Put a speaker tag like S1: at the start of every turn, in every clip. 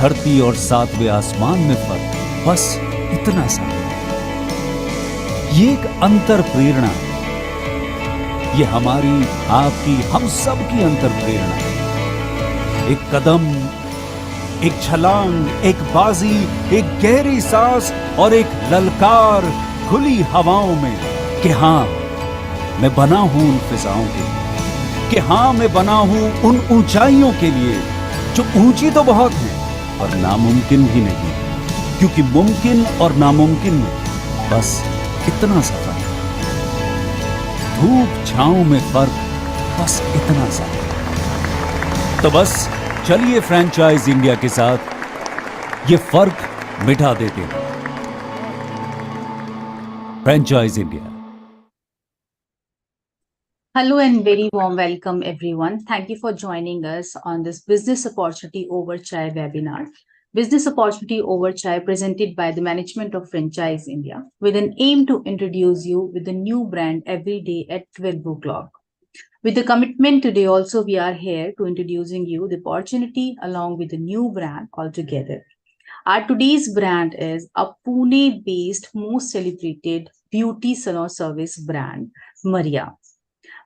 S1: धरती और सातवें आसमान में फर्क, बस इतना सा। ये एक अंतर प्रेरणा है। ये हमारी, आपकी, हम सब की अंतर प्रेरणा है। एक कदम, एक छलांग, एक बाजी, एक गहरी सांस और एक ललकार खुली हवाओं में कि हाँ, मैं बना हूं उन फिजाओं के लिए, कि हाँ, मैं बना हूं उन ऊंचाइयों के लिए जो ऊंची तो बहुत है और नामुमकिन भी नहीं, क्योंकि मुमकिन और नामुमकिन में बस इतना सा फर्क है। धूप छांव में फर्क, बस इतना सा। तो बस चलिए फ्रेंचाइज इंडिया के साथ ये फर्क मिटा देते हैं। Franchise India.
S2: Hello and very warm welcome, everyone. Thank you for joining us on this Business Opportunity Over Chai webinar. Business Opportunity Over Chai presented by the management of Franchise India with an aim to introduce you with a new brand every day at 12 o'clock. With the commitment today also we are here to introducing you the opportunity along with the new brand altogether. Our today's brand is a Pune-based most celebrated beauty salon service brand, Maria.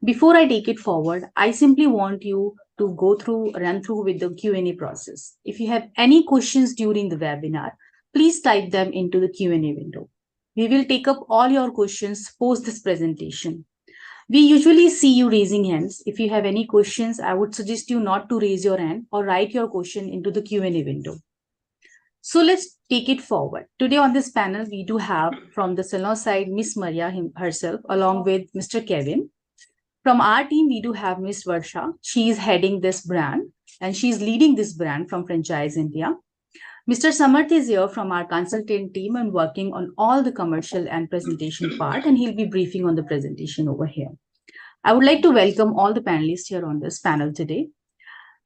S2: Before I take it forward, I simply want you to run through with the Q&A process. If you have any questions during the webinar, please type them into the Q&A window. We will take up all your questions post this presentation. We usually see you raising hands. If you have any questions, I would suggest you not to raise your hand or write your question into the Q&A window. So let's take it forward. Today on this panel, we do have from the Salon side, Miss Maria herself, along with Mr. Kevin. From our team, we do have Miss Varsha. She is heading this brand and she is leading this brand from Franchise India. Mr. Samarth is here from our consultant team and working on all the commercial and presentation part, and he'll be briefing on the presentation over here. I would like to welcome all the panelists here on this panel today.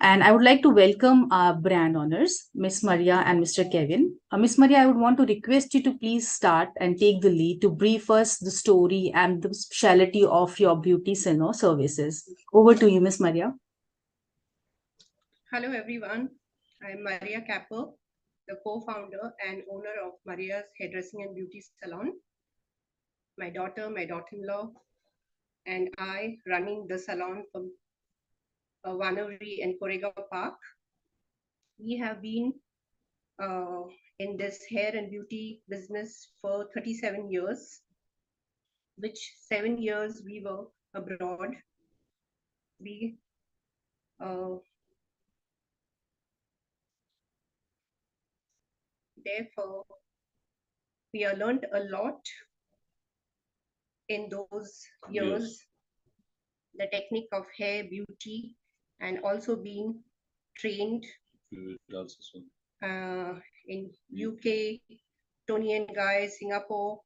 S2: And I would like to welcome our brand owners, Miss Maria and Mr. Kevin. Miss Maria, I would want to request you to please start and take the lead to brief us the story and the specialty of your beauty salon services. Over to you, Miss Maria.
S3: Hello, everyone. I'm Maria Capper, the co-founder and owner of Maria's Hairdressing and Beauty Salon. My daughter-in-law, and I running the salon from Vanavri and Korega Park. We have been in this hair and beauty business for 37 years, which 7 years we were abroad. We therefore we have learned a lot in those years, the technique of hair, beauty, and also being trained in UK, Tony and Guy, Singapore,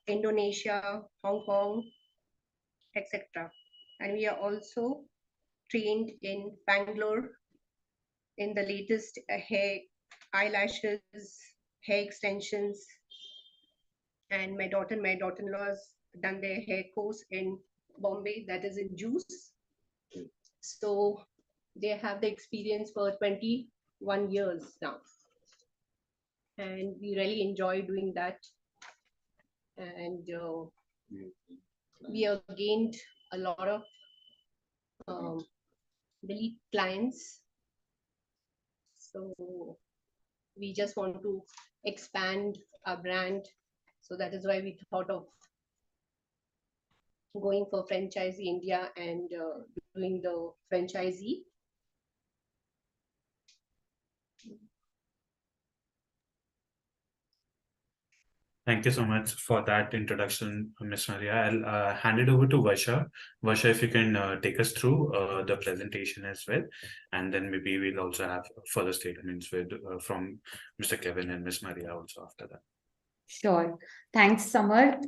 S3: Indonesia, Hong Kong, etc. And we are also trained in Bangalore in the latest hair, eyelashes, hair extensions, and my daughter-in-law has done their hair course in Bombay, that is in juice. So they have the experience for 21 years now. And we really enjoy doing that. And we have gained a lot of elite clients. So we just want to expand our brand. So that is why we thought of going for Franchisee India and doing the franchisee.
S4: Thank you so much for that introduction, Ms. Maria. I'll hand it over to Varsha. Varsha, if you can take us through the presentation as well, and then maybe we'll also have further statements with from Mr. Kevin and Ms. Maria also after that.
S5: Sure. Thanks, Samar.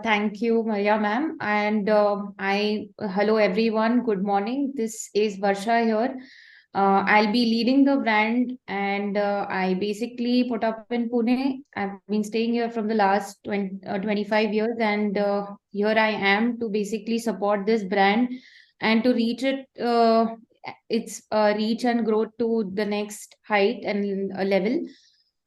S5: Thank you, Maria ma'am. And hello everyone. Good morning. This is Varsha here. I'll be leading the brand, and I basically put up in Pune. I've been staying here from the last 25 years, and here I am to basically support this brand and to reach it its reach and grow to the next height and level.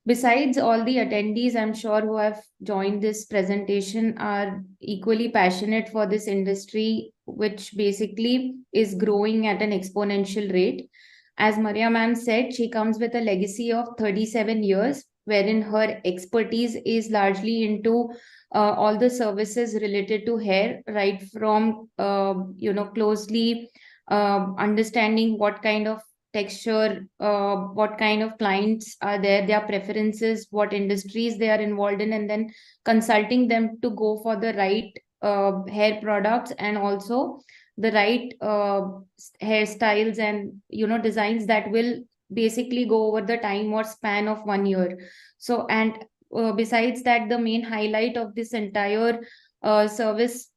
S5: Besides, all the attendees, I'm sure, who have joined this presentation are equally passionate for this industry, which basically is growing at an exponential rate. As Maria ma'am said, she comes with a legacy of 37 years, wherein her expertise is largely into all the services related to hair, right from closely understanding what kind of texture, what kind of clients are there, their preferences, what industries they are involved in, and then consulting them to go for the right hair products and also the right hairstyles and designs that will basically go over the time or span of 1 year. So, and besides that, the main highlight of this entire service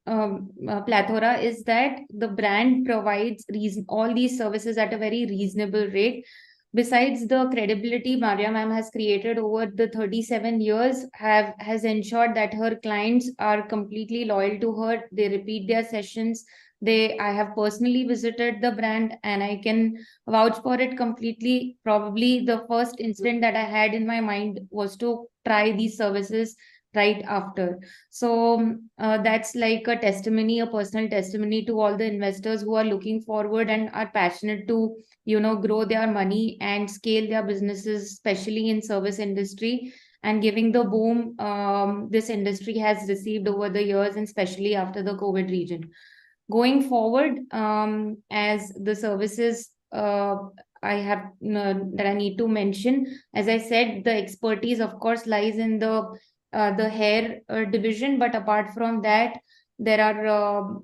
S5: plethora is that the brand provides all these services at a very reasonable rate. Besides, the credibility Maria ma'am has created over the 37 years has ensured that her clients are completely loyal to her. They repeat their sessions. I have personally visited the brand and I can vouch for it completely. Probably the first incident that I had in my mind was to try these services right after. So that's like a testimony, a personal testimony to all the investors who are looking forward and are passionate to, grow their money and scale their businesses, especially in service industry, and giving the boom this industry has received over the years, and especially after the COVID region. Going forward, as the services I have that I need to mention, as I said, the expertise, of course, lies in the hair division, but apart from that, there are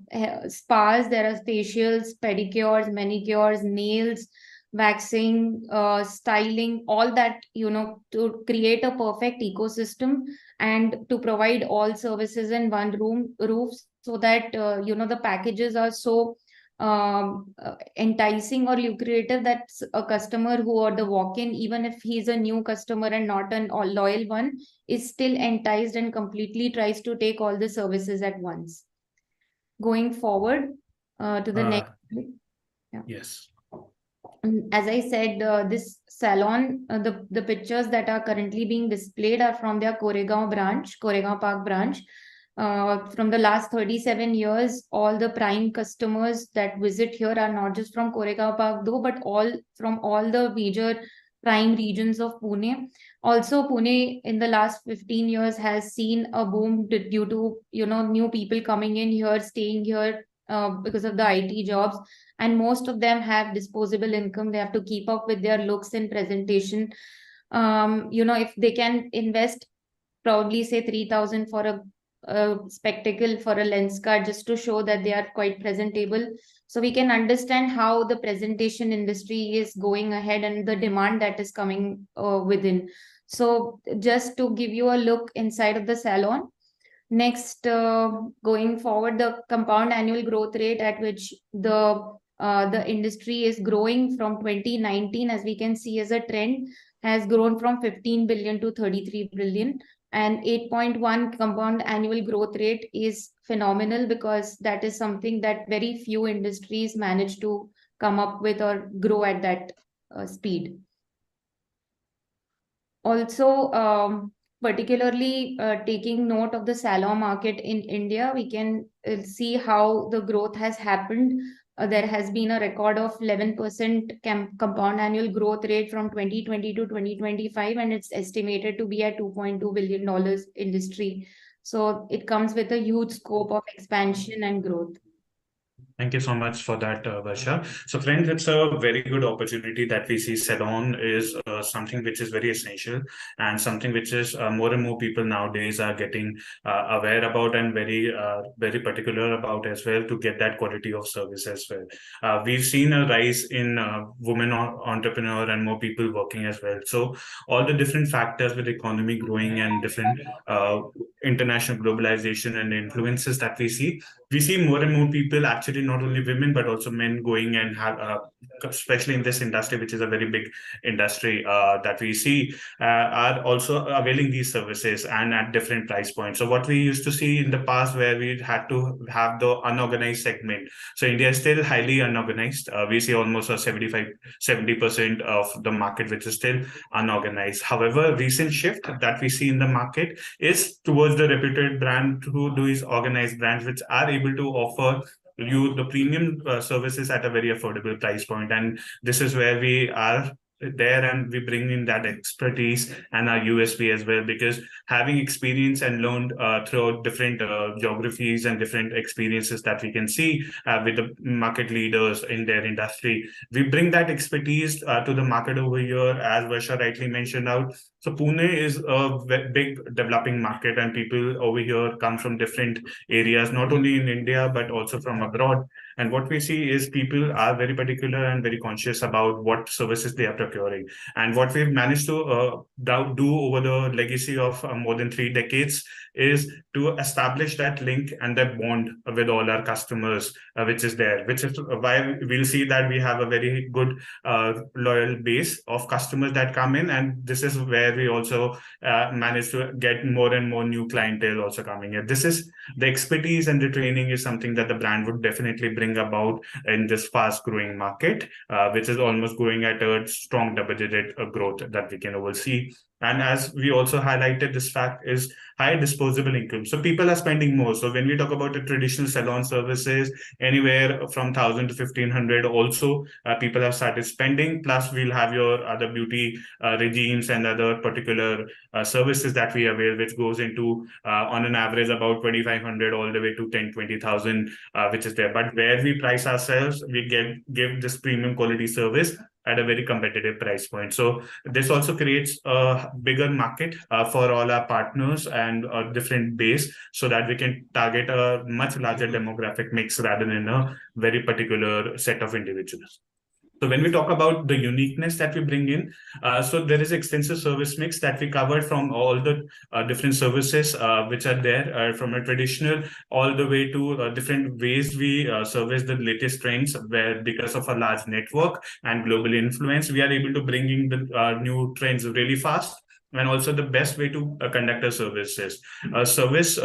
S5: spas, there are facials, pedicures, manicures, nails, waxing, styling, all that, to create a perfect ecosystem and to provide all services in one roof, so that the packages are so enticing or lucrative that a customer who, or the walk-in, even if he's a new customer and not an all loyal one, is still enticed and completely tries to take all the services at once. Going forward to the next. Yeah.
S4: Yes.
S5: As I said, this salon, the pictures that are currently being displayed are from their Koregaon Park branch. From the last 37 years, all the prime customers that visit here are not just from Koregaon Park though, but from all the major prime regions of Pune. Also, Pune in the last 15 years has seen a boom due to new people coming in here, staying here because of the IT jobs, and most of them have disposable income. They have to keep up with their looks and presentation. If they can invest probably say 3,000 for a spectacle, for a lens card, just to show that they are quite presentable. So we can understand how the presentation industry is going ahead and the demand that is coming within. So just to give you a look inside of the salon. Next, going forward, the compound annual growth rate at which the industry is growing from 2019, as we can see as a trend, has grown from 15 billion to 33 billion. And 8.1 compound annual growth rate is phenomenal, because that is something that very few industries manage to come up with or grow at that speed. Also, particularly taking note of the salon market in India, we can see how the growth has happened. There has been a record of 11% compound annual growth rate from 2020 to 2025, and it's estimated to be a $2.2 billion industry. So it comes with a huge scope of expansion and growth.
S4: Thank you so much for that, Varsha. So, friends, it's a very good opportunity that we see. Salon is something which is very essential, and something which is more and more people nowadays are getting aware about, and very particular about as well, to get that quality of service as well. We've seen a rise in women entrepreneur and more people working as well. So all the different factors with the economy growing and different international globalization and influences that we see more and more people actually not only women but also men going and have, especially in this industry, which is a very big industry that we see, are also availing these services and at different price points. So what we used to see in the past, where we had to have the unorganized segment. So India is still highly unorganized. We see almost a 70% of the market which is still unorganized. However, recent shift that we see in the market is towards the reputed brand who do is organized brands which are able to offer you the premium services at a very affordable price point. And this is where we are there, and we bring in that expertise and our USP as well, because having experience and learned throughout different geographies and different experiences that we can see with the market leaders in their industry, we bring that expertise to the market over here, as Varsha rightly mentioned out. So Pune is a big developing market, and people over here come from different areas, not only in India but also from abroad. And what we see is people are very particular and very conscious about what services they are procuring. And what we've managed to do over the legacy of more than 3 decades is to establish that link and that bond with all our customers, which is there, which is why we'll see that we have a very good loyal base of customers that come in. And this is where we also manage to get more and more new clientele also coming in. This is the expertise, and the training is something that the brand would definitely bring about in this fast growing market, which is almost growing at a strong double-digit growth that we can oversee. And as we also highlighted, this fact is high disposable income. So people are spending more. So when we talk about the traditional salon services, anywhere from 1,000 to 1,500, also people have started spending. Plus, we'll have your other beauty regimes and other particular services that we avail, which goes into on an average about 2,500 all the way to 10, 20,000, which is there. But where we price ourselves, we give this premium quality service at a very competitive price point. So this also creates a bigger market for all our partners and a different base, so that we can target a much larger demographic mix rather than a very particular set of individuals. So when we talk about the uniqueness that we bring in, so there is extensive service mix that we covered from all the different services which are there, from a traditional all the way to different ways we service the latest trends, where because of a large network and global influence, we are able to bring in the new trends really fast. And also the best way to conduct our services. Service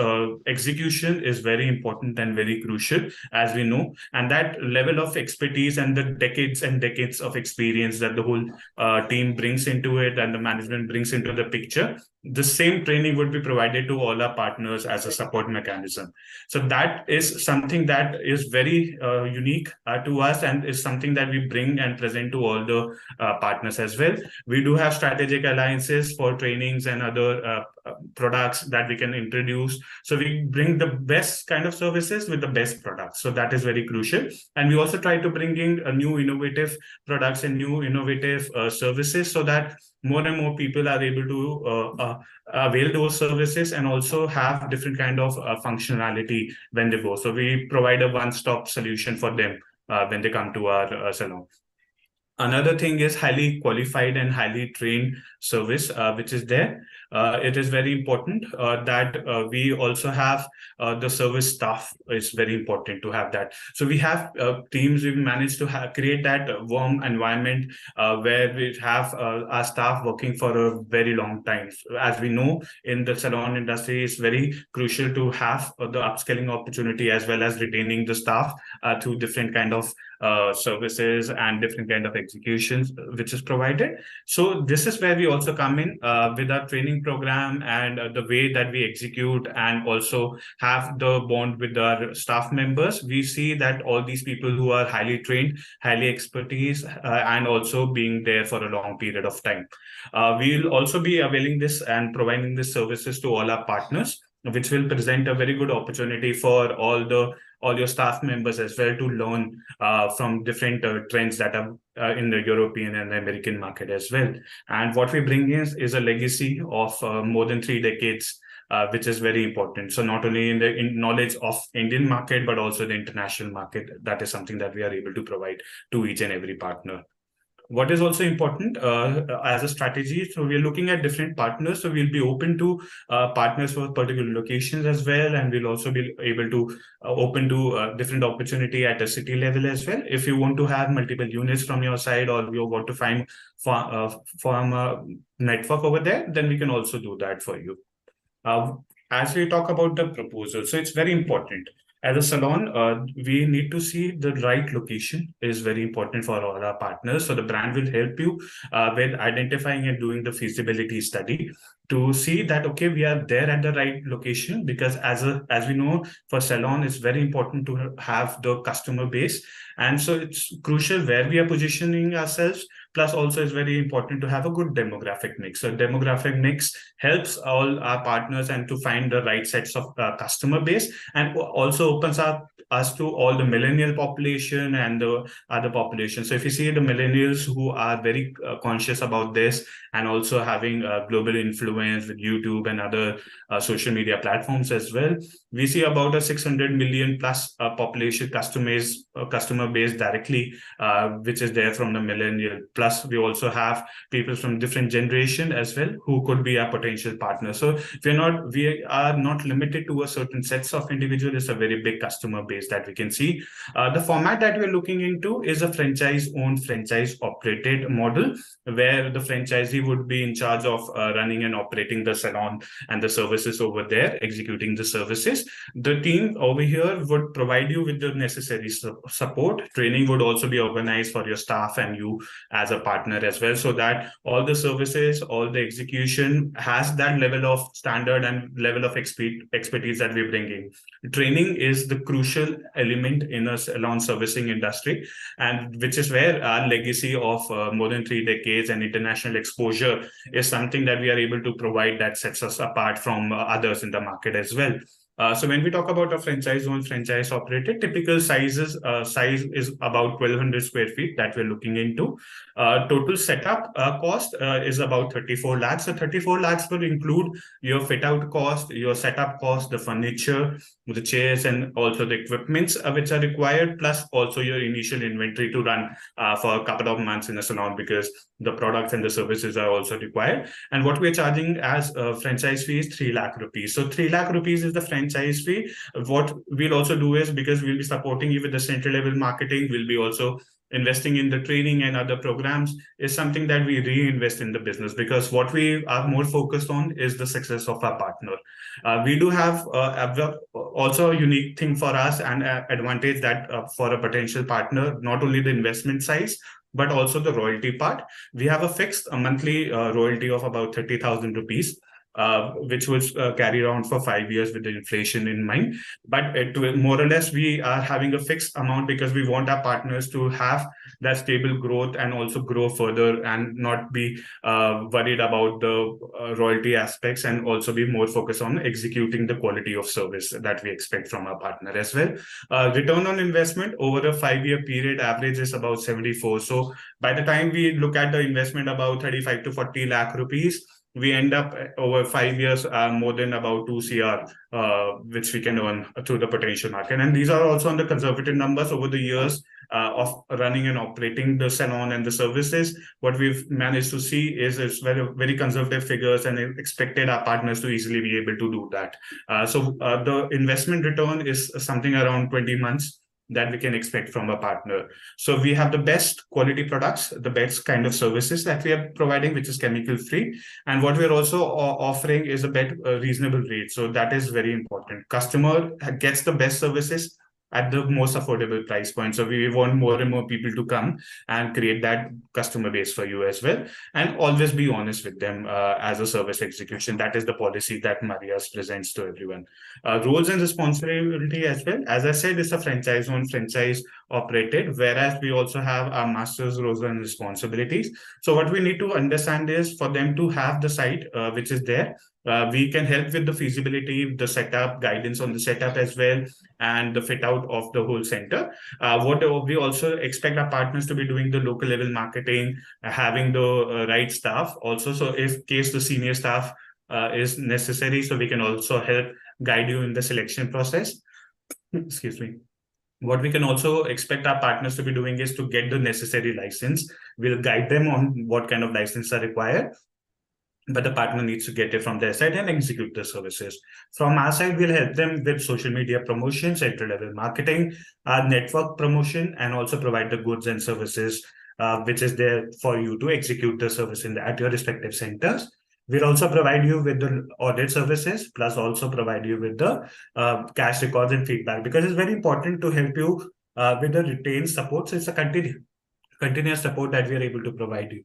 S4: execution is very important and very crucial, as we know, and that level of expertise and the decades and decades of experience that the whole team brings into it and the management brings into the picture, the same training would be provided to all our partners as a support mechanism. So that is something that is very unique to us, and is something that we bring and present to all the partners as well. We do have strategic alliances for trainings and other products that we can introduce. So we bring the best kind of services with the best products. So that is very crucial. And we also try to bring in new innovative products and new innovative services, so that more and more people are able to avail those services and also have different kind of functionality when they go. So we provide a one-stop solution for them when they come to our salon. Another thing is highly qualified and highly trained service, which is there. It is very important that we also have the service staff is very important to have that. So we have teams, we've managed to create that warm environment where we have our staff working for a very long time. So as we know, in the salon industry, it's very crucial to have the upskilling opportunity as well as retaining the staff through different kind of services and different kind of executions which is provided. So this is where we also come in with our training program and the way that we execute, and also have the bond with our staff members. We see that all these people who are highly trained, highly expertise, and also being there for a long period of time. We'll also be availing this and providing these services to all our partners, which will present a very good opportunity for all your staff members as well to learn from different trends that are in the European and the American market as well. And what we bring is a legacy of more than 3 decades, which is very important. So not only in knowledge of Indian market, but also the international market. That is something that we are able to provide to each and every partner. what is also important as a strategy, so we're looking at different partners. So we'll be open to partners for particular locations as well, and we'll also be able to open to different opportunity at a city level as well. If you want to have multiple units from your side, or you want to form a network over there, then we can also do that for you. As we talk about the proposal, so it's very important. As a salon, we need to see the right location is very important for all our partners. So the brand will help you with identifying and doing the feasibility study to see that, okay, we are there at the right location, because as we know, for salon, it's very important to have the customer base. And so it's crucial where we are positioning ourselves. Plus, also, it's very important to have a good demographic mix. So demographic mix helps all our partners and to find the right sets of customer base, and also opens up us to all the millennial population and the other population. So if you see the millennials who are very conscious about this, and also having global influence with YouTube and other social media platforms as well, we see about a 600 million plus population customer base directly, which is there from the millennial. Plus, we also have people from different generation as well who could be a potential partner. So we are not limited to a certain sets of individuals. It's a very big customer base that we can see. The format that we're looking into is a franchise-owned, franchise-operated model, where the franchisee would be in charge of running and operating the salon and the services over there, executing the services. The team over here would provide you with the necessary support. Training would also be organized for your staff and you as a partner as well, so that all the services, all the execution has that level of standard and level of expertise that we bring in. Training is the crucial element in a salon servicing industry, and which is where our legacy of more than 3 decades and international exposure is something that we are able to provide, that sets us apart from others in the market as well. So when we talk about a franchise-owned, franchise-operated, typical size is about 1,200 square feet that we're looking into. Total setup cost is about 34 lakhs. So 34 lakhs will include your fit-out cost, your setup cost, the furniture, the chairs, and also the equipments which are required, plus also your initial inventory to run for a couple of months in a salon, because the products and the services are also required. And what we're charging as a franchise fee is 3 lakh rupees. So 3 lakh rupees is the franchise fee. What we'll also do is, because we'll be supporting you with the central level marketing, we'll be also investing in the training and other programs, is something that we reinvest in the business, because what we are more focused on is the success of our partner. We do have also a unique thing for us and advantage that for a potential partner, not only the investment size, but also the royalty part. We have a fixed monthly royalty of about 30,000 rupees. Which was carried on for 5 years with the inflation in mind. But more or less, we are having a fixed amount because we want our partners to have that stable growth and also grow further and not be worried about the royalty aspects, and also be more focused on executing the quality of service that we expect from our partner as well. Return on investment over a 5-year period average is about 74. So by the time we look at the investment about 35 to 40 lakh rupees, we end up over 5 years more than about 2 CR, which we can earn through the potential market. And these are also on the conservative numbers over the years of running and operating the salon and the services. What we've managed to see is very, very conservative figures, and expected our partners to easily be able to do that. So the investment return is something around 20 months that we can expect from a partner. So we have the best quality products, the best kind of services that we are providing, which is chemical free. And what we're also offering is a reasonable rate. So that is very important. Customer gets the best services at the most affordable price point. So we want more and more people to come and create that customer base for you as well. And always be honest with them as a service execution. That is the policy that Maria's presents to everyone. Roles and responsibility as well. As I said, it's a franchise-owned, franchise-operated, whereas we also have our master's roles and responsibilities. So what we need to understand is, for them to have the site which is there, we can help with the feasibility, the setup, guidance on the setup as well, and the fit out of the whole center. What we also expect our partners to be doing the local level marketing, having the right staff also. So if case the senior staff is necessary, so we can also help guide you in the selection process. Excuse me. What we can also expect our partners to be doing is to get the necessary license. We'll guide them on what kind of license are required, but the partner needs to get it from their side and execute the services. From our side, we'll help them with social media promotion, central level marketing, network promotion, and also provide the goods and services which is there for you to execute the service at your respective centers. We'll also provide you with the audit services, plus also provide you with the cash records and feedback, because it's very important to help you with the retained support. So it's a continuous support that we are able to provide you.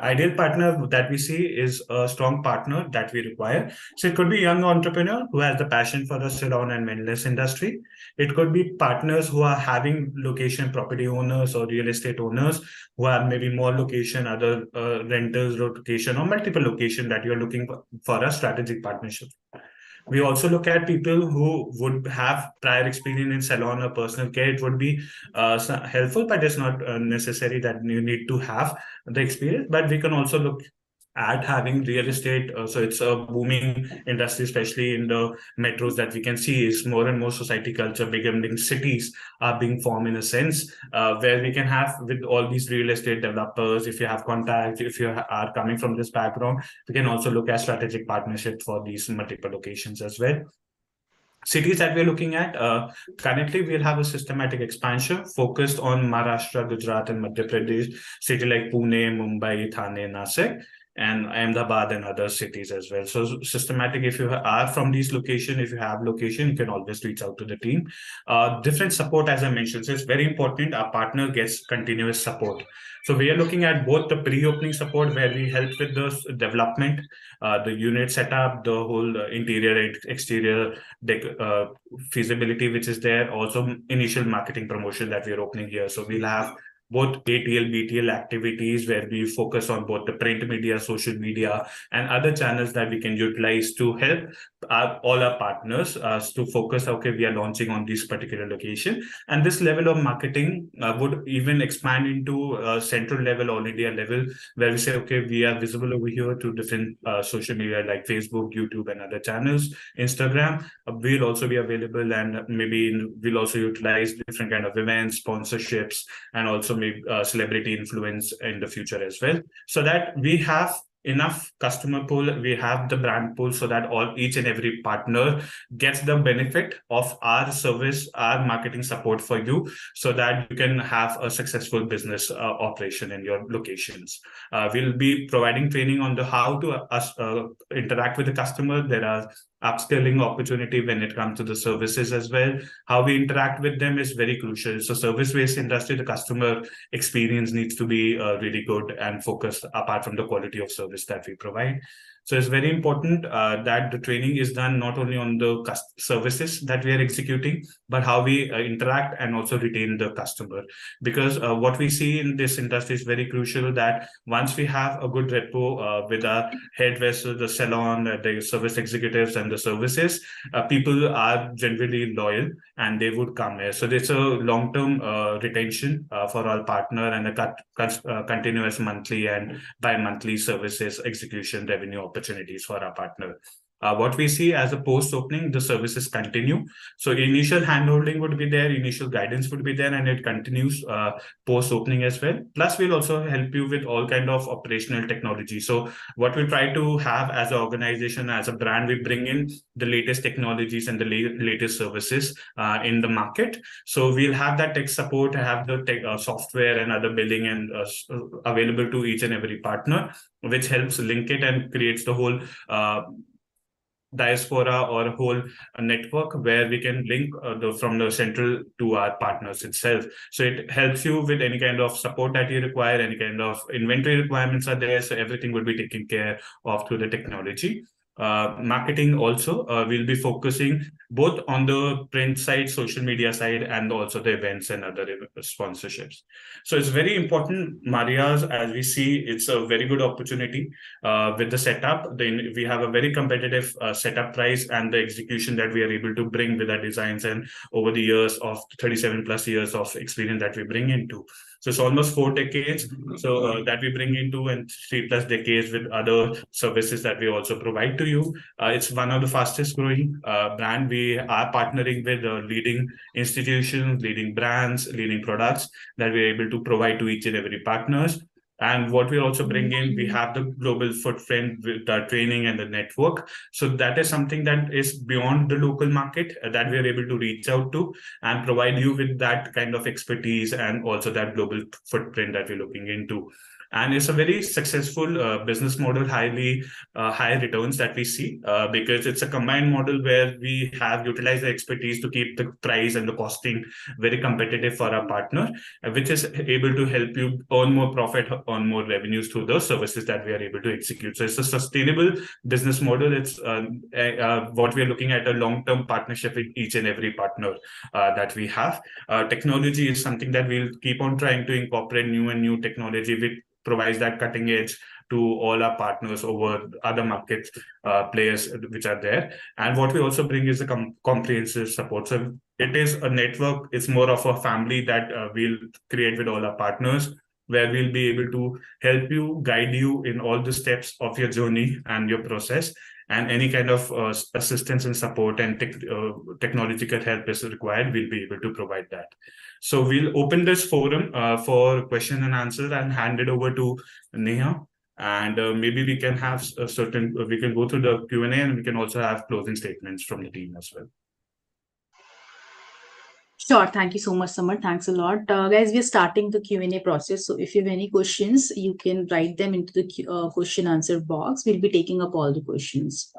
S4: Ideal partner that we see is a strong partner that we require. So it could be a young entrepreneur who has the passion for the salon and wellness industry. It could be partners who are having location property owners or real estate owners who have maybe more location, other renters location, or multiple location that you're looking for a strategic partnership. We also look at people who would have prior experience in salon or personal care. It would be helpful, but it's not necessary that you need to have the experience. But we can also look at having real estate. So it's a booming industry, especially in the metros that we can see is more and more society culture, becoming cities are being formed in a sense where we can have with all these real estate developers. If you have contacts, if you are coming from this background, we can also look at strategic partnership for these multiple locations as well. Cities that we're looking at, currently we'll have a systematic expansion focused on Maharashtra, Gujarat, and Madhya Pradesh, city like Pune, Mumbai, Thane, Nasik, and Ahmedabad and other cities as well. So systematic, if you are from these locations, if you have location, you can always reach out to the team. Different support, as I mentioned, so it's very important our partner gets continuous support. So we are looking at both the pre-opening support where we help with the development, the unit setup, the whole interior and exterior feasibility which is there, also initial marketing promotion that we are opening here. So we'll have both ATL, BTL activities where we focus on both the print media, social media, and other channels that we can utilize to help all our partners to focus, okay, we are launching on this particular location. And this level of marketing would even expand into central level, all India level, where we say, okay, we are visible over here to different social media like Facebook, YouTube, and other channels, Instagram. We'll also be available, and maybe we'll also utilize different kind of events, sponsorships, and also maybe celebrity influence in the future as well, so that we have enough customer pool, we have the brand pool, so that each and every partner gets the benefit of our service, our marketing support for you, so that you can have a successful business operation in your locations. We'll be providing training on the how to interact with the customer. There are upscaling opportunity when it comes to the services as well. How we interact with them is very crucial. So service-based industry, the customer experience needs to be really good and focused apart from the quality of service that we provide. So it's very important that the training is done not only on the services that we are executing, but how we interact and also retain the customer. Because what we see in this industry is very crucial, that once we have a good rapport with our hairdresser, the salon, the service executives, and the services, people are generally loyal and they would come here. So there's a long-term retention for our partner, and a continuous monthly and bi-monthly services execution revenue opportunities for our partner. What we see as a post-opening, the services continue. So initial handholding would be there, initial guidance would be there, and it continues post-opening as well. Plus, we'll also help you with all kind of operational technology. So what we try to have as an organization, as a brand, we bring in the latest technologies and the latest services in the market. So we'll have that tech support, have the tech software and other billing and available to each and every partner, which helps link it and creates the whole diaspora or whole network where we can link from the central to our partners itself. So it helps you with any kind of support that you require, any kind of inventory requirements are there. So everything will be taken care of through the technology. Marketing also, we'll be focusing both on the print side, social media side, and also the events and other sponsorships. So it's very important, Maria's, as we see, it's a very good opportunity with the setup. Then we have a very competitive setup price, and the execution that we are able to bring with our designs and over the years of 37 plus years of experience that we bring into. So it's almost 4 decades. So that we bring into, and 3+ decades with other services that we also provide to you. It's one of the fastest growing brand. We are partnering with leading institutions, leading brands, leading products that we're able to provide to each and every partners. And what we also bring in, we have the global footprint with the training and the network. So that is something that is beyond the local market that we are able to reach out to and provide you with that kind of expertise and also that global footprint that we're looking into. And it's a very successful business model, high returns that we see because it's a combined model where we have utilized the expertise to keep the price and the costing very competitive for our partner, which is able to help you earn more profit, earn more revenues through the services that we are able to execute. So it's a sustainable business model. It's what we are looking at, a long-term partnership with each and every partner that we have. Technology is something that we'll keep on trying to incorporate new and new technology, which provides that cutting edge to all our partners over other market players which are there. And what we also bring is a comprehensive support. So it is a network. It's more of a family that we'll create with all our partners, where we'll be able to help you, guide you in all the steps of your journey and your process. And any kind of assistance and support and technological help is required, we'll be able to provide that. So we'll open this forum for question and answer and hand it over to Neha. And maybe we can have we can go through the Q&A, and we can also have closing statements from the team as well.
S2: Sure. Thank you so much, Samar. Thanks a lot. Guys, we're starting the Q&A process. So if you have any questions, you can write them into the question answer box. We'll be taking up all the questions.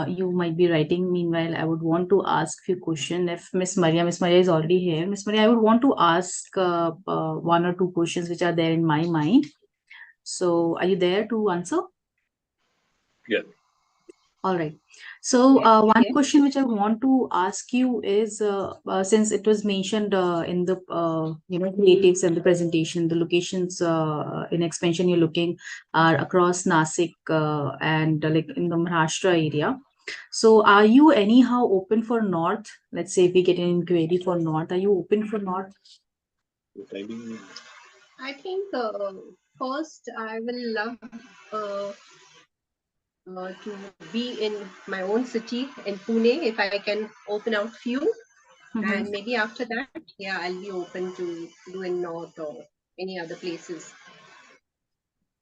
S2: You might be writing. Meanwhile, I would want to ask few questions. If Miss Maria is already here. Miss Maria, I would want to ask one or two questions which are there in my mind. So are you there to answer?
S6: Yeah.
S2: All right. So
S3: Yes,
S2: one
S3: yes.
S2: question which I want to ask you is, since it was mentioned in the creatives and the presentation, the locations in expansion you're looking are across Nasik and like in the Maharashtra area. So are you anyhow open for North? Let's say if we get an inquiry for North, are you open for North?
S3: I think first I will love to be in my own city in Pune, if I can open out few. And maybe after that, yeah, I'll be open to do in North or any other places.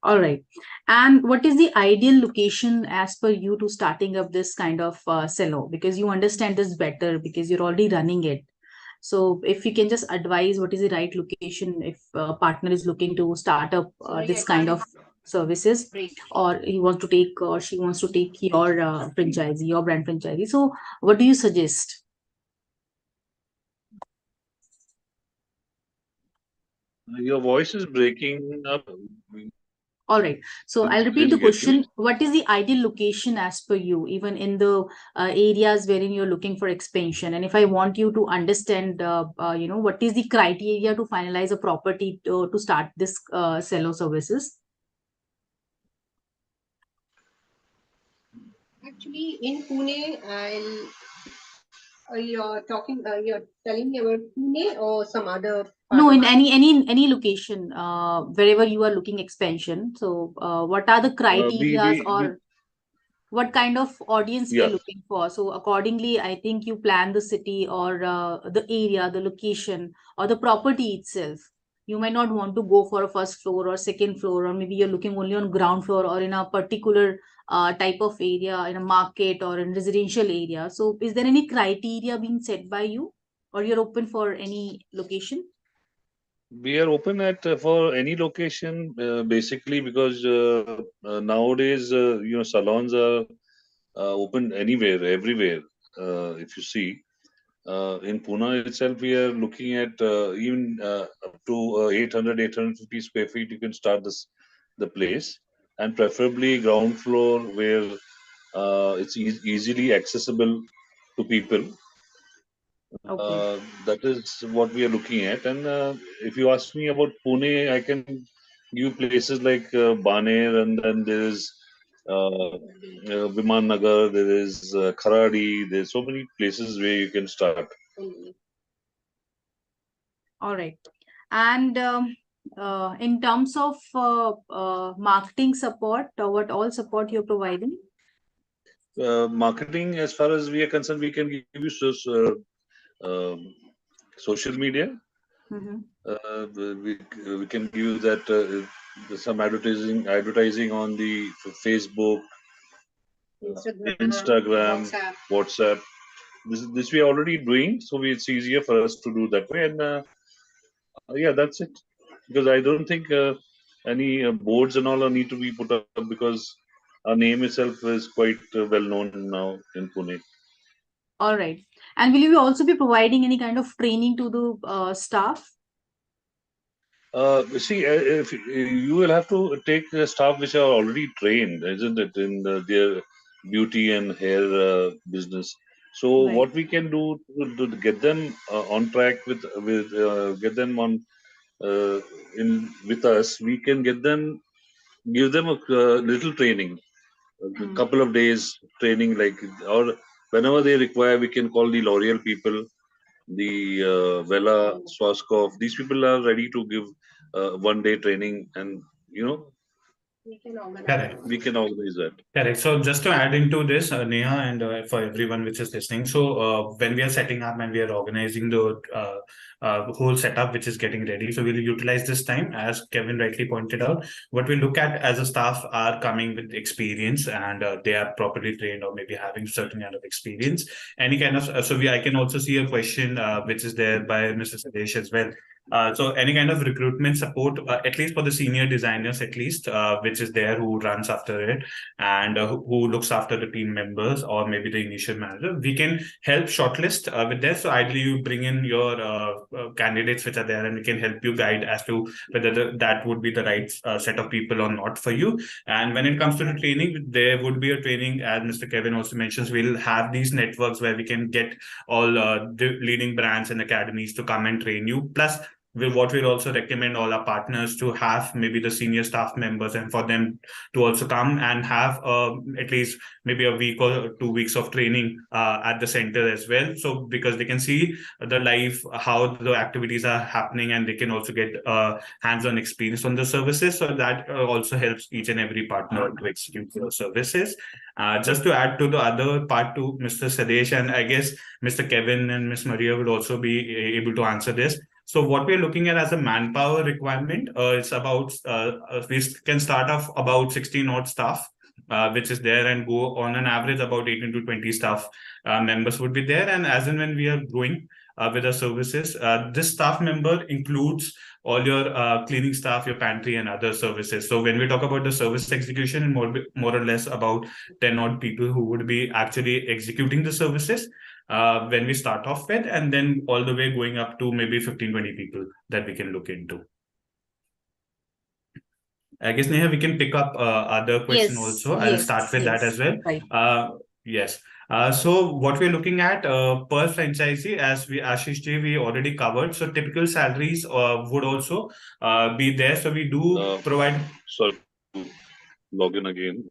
S2: All right. And what is the ideal location as per you to starting up this kind of salon? Because you understand this better because you're already running it. So if you can just advise what is the right location if a partner is looking to start up
S3: Sorry,
S2: this
S3: I
S2: kind
S3: can't
S2: of services,
S3: break.
S2: or he wants to take or she wants to take your franchisee, your brand franchisee. So what do you suggest?
S6: Your voice is breaking up.
S2: All right. So I'll repeat the
S6: Didn't get you.
S2: question. What is the ideal location as per you, even in the areas wherein you're looking for expansion? And if I want you to understand, what is the criteria to finalize a property to start this cello services?
S3: Actually, in Pune, you're telling me about Pune or some other part
S2: No,
S3: of
S2: in any location, wherever you are looking expansion. So, what are the criterias or what kind of audience we are
S6: Yeah.
S2: looking for? So accordingly, I think you plan the city or the area, the location, or the property itself. You might not want to go for a first floor or second floor, or maybe you're looking only on ground floor or in a particular type of area, in a market or in residential area. So is there any criteria being set by you, or you're open for any location?
S6: We are open at for any location, basically because nowadays, salons are open anywhere, everywhere. If you see, in Pune itself, we are looking at even up to 850 square feet. You can start the place, and preferably ground floor where it's easily accessible to people.
S2: Okay.
S6: That is what we are looking at. And if you ask me about Pune, I can give places like Baner, and then there is Viman Nagar, there is Kharadi. There's so many places where you can start.
S2: All right. And in terms of marketing support, what all support you're providing?
S6: Marketing, as far as we are concerned, we can give you social media.
S2: Mm-hmm.
S6: We can give you that some advertising on the Facebook, Instagram, WhatsApp. This we are already doing, so it's easier for us to do that way. And yeah, that's it. Because I don't think any boards and all need to be put up, because our name itself is quite well known now in Pune.
S2: All right. And will you also be providing any kind of training to the staff?
S6: See, if you will have to take staff which are already trained, isn't it, in their beauty and hair business. So
S2: Right.
S6: what we can do to get them on track with get them on in with us, we can give them a little training, a couple of days training, like, or whenever they require, we can call the L'Oreal people, the Vela, Swaskov. These people are ready to give 1 day training, and
S4: Correct.
S6: we can organize that.
S4: Correct. So just to add into this, Neha, and for everyone which is listening, so when we are setting up and we are organizing the whole setup which is getting ready, so we'll utilize this time, as Kevin rightly pointed out. What we look at as a staff are coming with experience, and they are properly trained or maybe having certain kind of experience. Any kind of I can also see a question which is there by Mr. Sadesh as well. So any kind of recruitment support, at least for the senior designers, at least, which is there, who runs after it, and who looks after the team members, or maybe the initial manager, we can help shortlist with this. So ideally you bring in your candidates which are there, and we can help you guide as to whether that would be the right set of people or not for you. And when it comes to the training, there would be a training, as Mr. Kevin also mentions. We'll have these networks where we can get all the leading brands and academies to come and train you. Plus, what we'll also recommend all our partners to have maybe the senior staff members, and for them to also come and have at least maybe a week or 2 weeks of training at the center as well. So because they can see the live, how the activities are happening, and they can also get hands-on experience on the services. So that also helps each and every partner to execute the services. Just to add to the other part to Mr. Sadesh, and I guess Mr. Kevin and Ms. Maria will also be able to answer this. So what we're looking at as a manpower requirement, it's about, we can start off about 16 odd staff, which is there, and go on an average about 18 to 20 staff members would be there. And as and when we are growing with our services, this staff member includes all your cleaning staff, your pantry, and other services. So when we talk about the service execution, more or less about 10 odd people who would be actually executing the services when we start off with, and then all the way going up to maybe 15-20 people that we can look into. I guess, Neha, we can pick up other question also. I'll start with that as well.
S2: Right.
S4: Yes. So what we're looking at per franchisee, as Ashish ji, we already covered. So typical salaries would also be there. So we do provide.
S6: Sorry, log in again.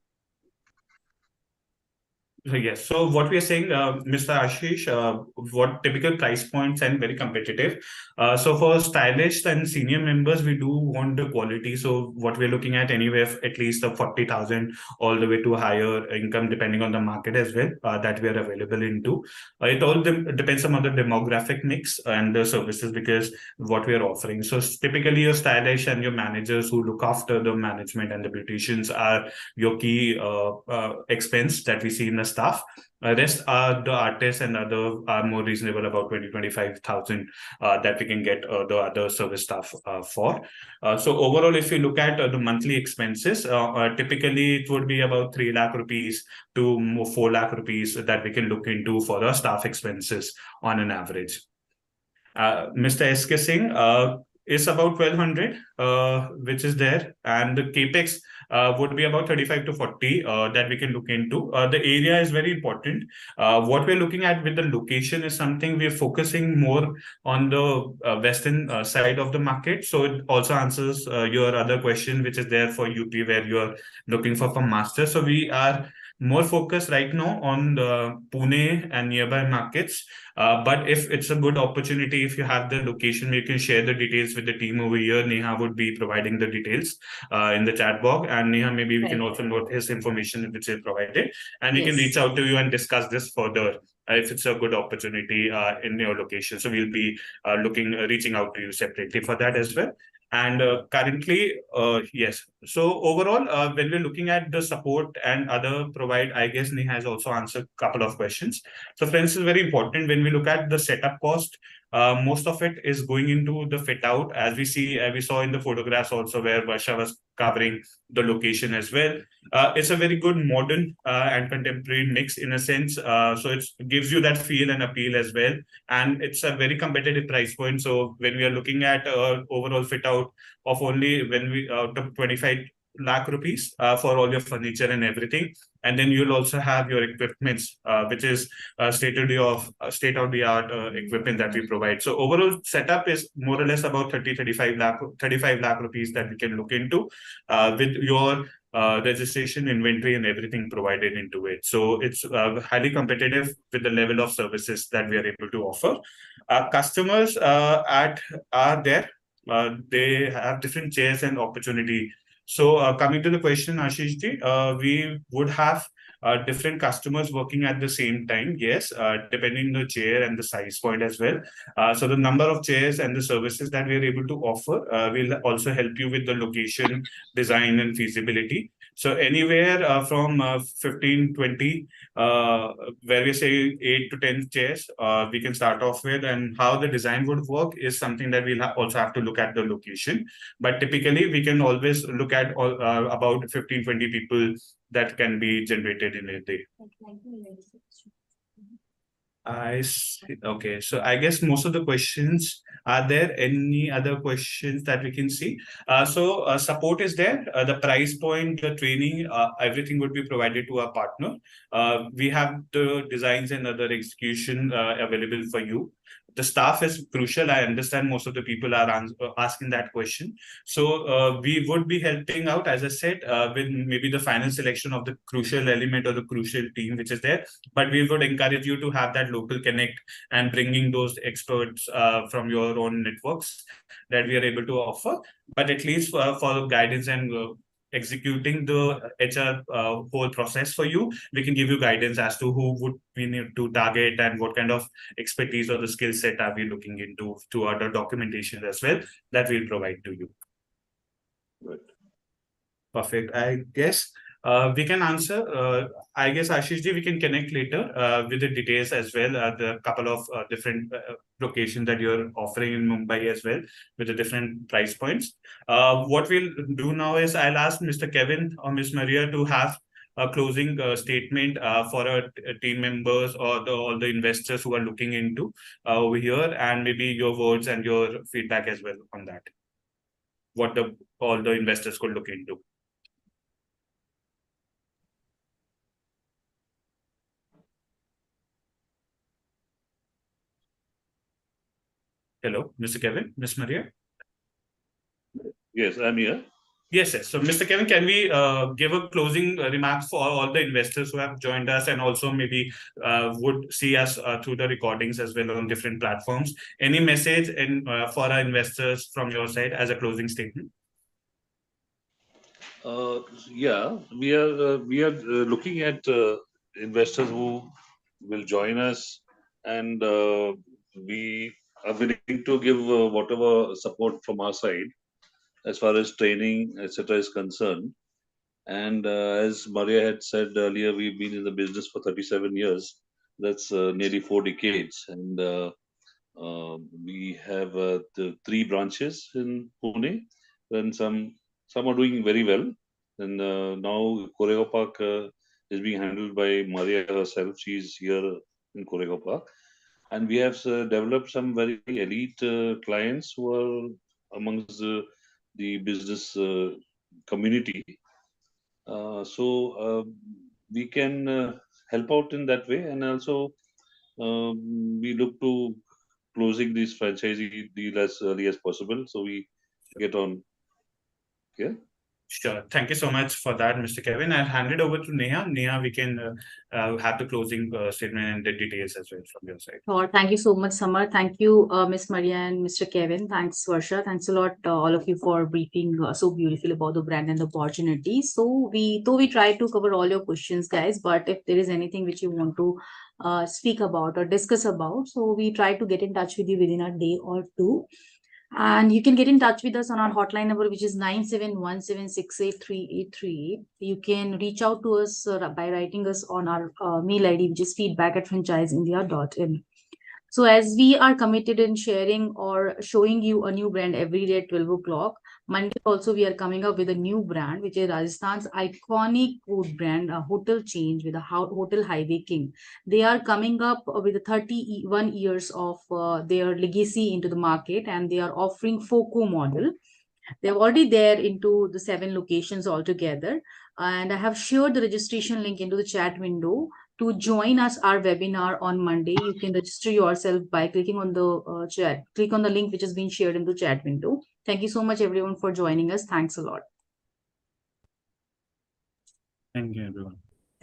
S4: Yes. So what we are saying, Mr. Ashish, what typical price points and very competitive. So for stylish and senior members, we do want the quality. So what we're looking at anywhere at least of 40,000 all the way to higher income, depending on the market as well, that we are available into. It all depends on the demographic mix and the services, because what we are offering. So typically your stylish and your managers who look after the management and the beauticians are your key expense that we see in the staff. Rest are the artists, and other are more reasonable, about 20-25,000 that we can get the other service staff for. So overall, if you look at the monthly expenses, typically it would be about 3 lakh rupees to 4 lakh rupees that we can look into for the staff expenses on an average. Mr. S.K. Singh is about 1,200, which is there, and the capex would be about 35 to 40 that we can look into. The area is very important. What we're looking at with the location is something we're focusing more on the western side of the market. So it also answers your other question, which is there for UP, where you're looking for master. So we are more focus right now on the Pune and nearby markets. But if it's a good opportunity, if you have the location, you can share the details with the team over here. Neha would be providing the details in the chat box, and Neha, maybe we can also note his information which is provided, and we can reach out to you and discuss this further if it's a good opportunity in your location. So we'll be reaching out to you separately for that as well. And currently, yes. So overall, when we're looking at the support and other provide, I guess Neha has also answered a couple of questions. So friends, is very important when we look at the setup cost. Most of it is going into the fit out, as we saw in the photographs also where Varsha was covering the location as well. It's a very good modern and contemporary mix in a sense. So it gives you that feel and appeal as well, and it's a very competitive price point. So when we are looking at overall fit out of only when we the 25 lakh rupees for all your furniture and everything, and then you'll also have your equipments, which is state of the art equipment that we provide. So overall setup is more or less about 35 lakh rupees that we can look into with your registration, inventory, and everything provided into it. So it's highly competitive with the level of services that we are able to offer. Customers are there. They have different chairs and opportunity. So coming to the question, Ashish ji, we would have different customers working at the same time. Yes, depending on the chair and the size point as well. So the number of chairs and the services that we are able to offer will also help you with the location, design, and feasibility. So anywhere from 15, 20, where we say 8 to 10 chairs, we can start off with, and how the design would work is something that we'll also have to look at the location. But typically, we can always look at about 15, 20 people that can be generated in a day. I see. Okay, so I guess most of the questions are there. Any other questions that we can see? So support is there. The price point, the training, everything would be provided to our partner. We have the designs and other execution available for you. The staff is crucial. I understand most of the people are asking that question. So we would be helping out, as I said, with maybe the final selection of the crucial element or the crucial team which is there. But we would encourage you to have that local connect and bringing those experts from your own networks that we are able to offer. But at least for guidance and executing the HR whole process for you, we can give you guidance as to who would we need to target and what kind of expertise or the skill set are we looking into to other documentation as well that we'll provide to you.
S6: Right.
S4: Perfect. I guess we can answer. I guess Ashish ji, we can connect later with the details as well. The couple of different locations that you're offering in Mumbai as well with the different price points. What we'll do now is I'll ask Mr. Kevin or Ms. Maria to have a closing statement for our team members or all the investors who are looking into over here, and maybe your words and your feedback as well on that. What all the investors could look into. Hello, Mr. Kevin, Ms. Maria.
S6: Yes, I'm here.
S4: Yes, yes. So, Mr. Kevin, can we give a closing remarks for all the investors who have joined us and also maybe would see us through the recordings as well on different platforms? Any message for our investors from your side as a closing statement?
S6: Yeah, we are looking at investors who will join us, and we are willing to give whatever support from our side as far as training, etc., is concerned. And as Maria had said earlier, we've been in the business for 37 years. That's nearly 4 decades, and we have the 3 branches in Pune, and some are doing very well. And now Korega Park is being handled by Maria herself. She's here in Korega Park, and we have developed some very elite clients who are amongst the business community. So we can help out in that way, and also we look to closing this franchisee deal as early as possible, so we get on. Yeah.
S4: Sure. Thank you so much for that, Mr. Kevin. I'll hand it over to Neha. Neha, we can have the closing statement and the details as well from your side.
S2: Sure. Thank you so much, Samar. Thank you, Miss Maria and Mr. Kevin. Thanks, Varsha. Thanks a lot, all of you, for briefing so beautiful about the brand and the opportunity. So we try to cover all your questions, guys. But if there is anything which you want to speak about or discuss about, so we try to get in touch with you within a day or two. And you can get in touch with us on our hotline number, which is 9717683838. You can reach out to us by writing us on our mail ID, which is feedback@franchiseindia.in. So as we are committed in sharing or showing you a new brand every day at 12 o'clock, Monday also we are coming up with a new brand, which is Rajasthan's iconic food brand, a hotel chain with a Hotel Highway King. They are coming up with 31 years of their legacy into the market, and they are offering FOCO model. They're already there into the 7 locations altogether. And I have shared the registration link into the chat window. To join us our webinar on Monday, you can register yourself by clicking on the chat. Click on the link which has been shared in the chat window. Thank you so much, everyone, for joining us. Thanks a lot.
S4: Thank you, everyone.